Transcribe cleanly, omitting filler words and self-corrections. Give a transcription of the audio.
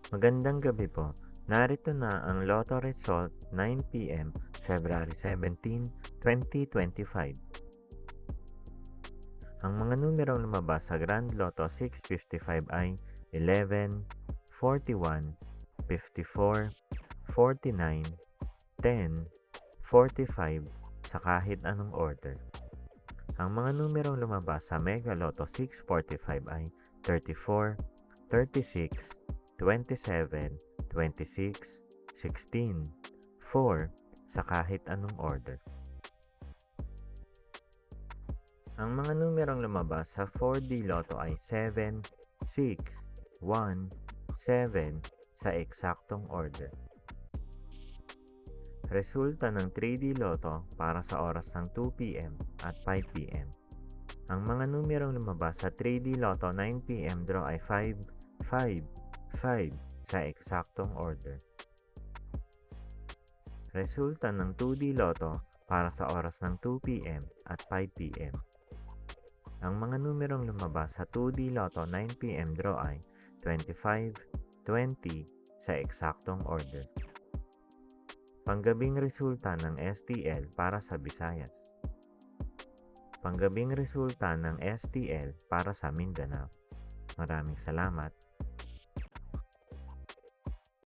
Magandang gabi po. Narito na ang Lotto result 9 p.m. February 17, 2025. Ang mga numerong lumabas sa Grand Lotto 655 ay 11, 41, 54, 49, 10, 45 sa kahit anong order. Ang mga numerong lumabas sa Mega Lotto 645 ay 34, 36, 27, 26, 16, 4 sa kahit anong order. Ang mga numerong lumabas sa 4D Lotto ay 7, 6, 1, 7 sa eksaktong order. Resulta ng 3D Lotto para sa oras ng 2 p.m. at 5 p.m. Ang mga numerong lumabas sa 3D Lotto 9 p.m. draw ay 5, 5, 5 sa eksaktong order. Resulta ng 2D Lotto para sa oras ng 2 p.m. at 5 p.m. Ang mga numerong lumabas sa 2D Lotto 9 p.m. draw ay 25, 20 sa eksaktong order. Panggabing resulta ng STL para sa Visayas. Panggabing resulta ng STL para sa Mindanao. Maraming salamat.